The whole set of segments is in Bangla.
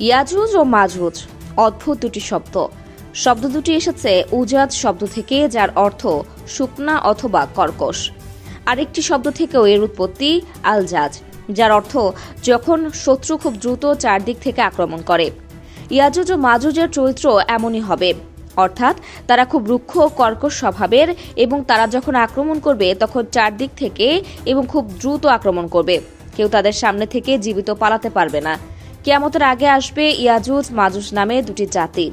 ইয়াজুজ ও মাজুজ অদ্ভুত দুটি শব্দ। শব্দ দুটি এসেছে উজাজ শব্দ থেকে, যার অর্থ শুকনা অথবা কর্কশ। আরেকটি শব্দ থেকেও এর উৎপত্তি আলজাজ, যার অর্থ যখন শত্রু খুব দ্রুত চারদিক থেকে আক্রমণ করে। ইয়াজুজ ও মাজুজের চরিত্র এমনই হবে, অর্থাৎ তারা খুব রুক্ষ ও কর্কশ স্বভাবের এবং তারা যখন আক্রমণ করবে তখন চারদিক থেকে এবং খুব দ্রুত আক্রমণ করবে। কেউ তাদের সামনে থেকে জীবিত পালাতে পারবে না। কিয়ামতের আগে আসবে ইয়াজুজ মাজুজ নামে দুটি জাতি।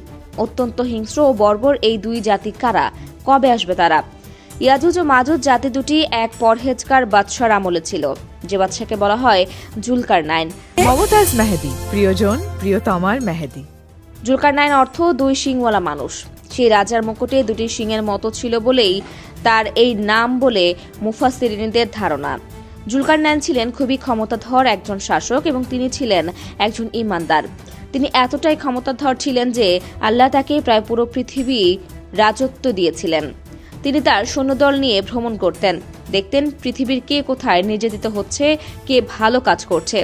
অত্যন্ত হিংস্র ও বর্বর এই দুই জাতি কারা? কবে আসবে তারা? ইয়াজুজ ও মাজুজ জাতি দুটি এক পরহেজগার বাদশার আমলে ছিল, যে বাদশাকে বলা হয় জুলকারনাইন। মমতাজ মেহেদী, প্রিয়জন প্রিয়তমার মেহেদী। জুলকারনাইন অর্থ দুই শিংওয়ালা মানুষ। সেই রাজার মুকুটে দুটি শিংয়ের মতো ছিল বলেই তার এই নাম বলে মুফাসসিরিনদের ধারণা। জুলকারনাইন ছিলেন খুবই ক্ষমতাধর একজন শাসক এবং তিনি ছিলেন একজন ঈমানদার। তিনি এতটাই ক্ষমতাধর ছিলেন যে আল্লাহ তাকে প্রায় পুরো পৃথিবী রাজত্ব দিয়েছিলেন। তিনি তার সৈন্যদল নিয়ে ভ্রমণ করতেন, দেখতেন পৃথিবীর কে কোথায় নির্যাতিত হচ্ছে, কে ভালো কাজ করছে।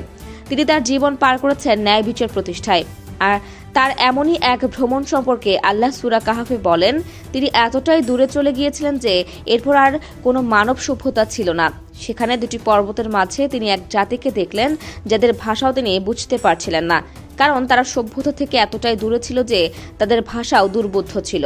তিনি তার জীবন পার করেছেন ন্যায় বিচার প্রতিষ্ঠায়। আর তার এমনই এক ভ্রমণ সম্পর্কে আল্লাহ সূরা কাহাফে বলেন, তিনি এতটাই দূরে চলে গিয়েছিলেন যে এরপর আর কোনো মানব সভ্যতা ছিল না। সেখানে দুটি পর্বতের মাঝে তিনি এক জাতিকে দেখলেন যাদের ভাষাও তিনি বুঝতে পারছিলেন না, কারণ তারা সভ্যতা থেকে এতটাই দূরে ছিল যে তাদের ভাষাও দুর্বোধ্য ছিল।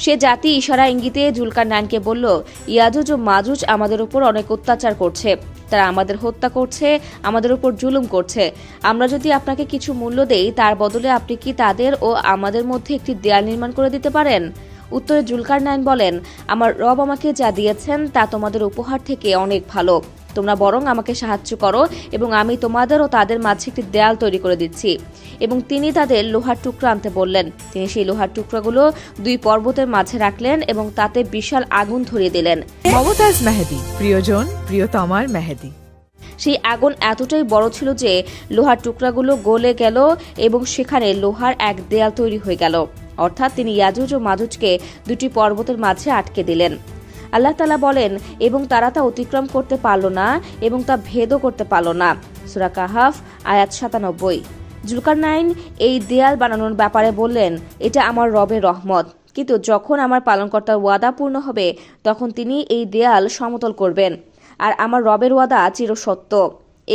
সে জাতি ইশারা ইঙ্গিতে জুলকারনাইনকে বলল, ইয়াজুজ ও মাজুজ আমাদের উপর অনেক অত্যাচার করছে, তারা আমাদের হত্যা করছে, আমাদের উপর জুলুম করছে। আমরা যদি আপনাকে কিছু মূল্য দেই, তার বদলে আপনি কি তাদের ও আমাদের মধ্যে একটি দেয়াল নির্মাণ করে দিতে পারেন? উত্তরে জুলকারনাইন বলেন, আমার রব আমাকে যা দিয়েছেন তা তোমাদের উপহার থেকে অনেক ভালো। তোমরা বরং আমাকে সাহায্য করো এবং আমি তোমাদের ও তাদের মাঝে একটি দেয়াল তৈরি করে দিচ্ছি। এবং তিনি তাদের লোহার টুকরা আনতে বললেন। তিনি সেই লোহার টুকরাগুলো দুই পর্বতের মাঝে রাখলেন এবং তাতে বিশাল আগুন ধরিয়ে দিলেন। মমতাজ মেহেদী, প্রিয়জন প্রিয়তমার মেহেদী। সেই আগুন এতটাই বড় ছিল যে লোহার টুকরাগুলো গলে গেল এবং সেখানে লোহার এক দেয়াল তৈরি হয়ে গেল। অর্থাৎ তিনি ইয়াজুজ ও মাজুজকে দুটি পর্বতের মাঝে আটকে দিলেন। আল্লাহ তাআলা বলেন, এবং তারা তা অতিক্রম করতে পারল না এবং তা ভেদও করতে পারল না। সূরা কাহাফ আয়াত ৯৭। জুলকারনাইন এই দেয়াল বানানোর ব্যাপারে বললেন, এটা আমার রবের রহমত, কিন্তু যখন আমার পালনকর্তার ওয়াদা পূর্ণ হবে তখন তিনি এই দেয়াল সমতল করবেন, আর আমার রবের ওয়াদা চিরসত্য।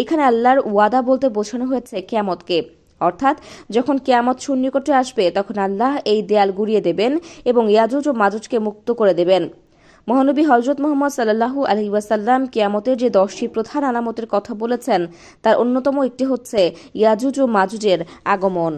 এখানে আল্লাহর ওয়াদা বলতে বোঝানো হয়েছে কিয়ামতকে, অর্থাৎ যখন কিয়ামত সন্নিকটে আসবে তখন আল্লাহ এই দেয়াল গুড়িয়ে দেবেন এবং ইয়াজুজ ও মাজুজকে মুক্ত করে দেবেন। মহানবী হযরত মুহাম্মদ সাল্লাল্লাহু আলাইহি ওয়াসাল্লাম কিয়ামতের যে 10টি প্রধান আলামতের কথা বলেছেন তার অন্যতম একটি হচ্ছে ইয়াজুজ ও মাজুজের আগমন।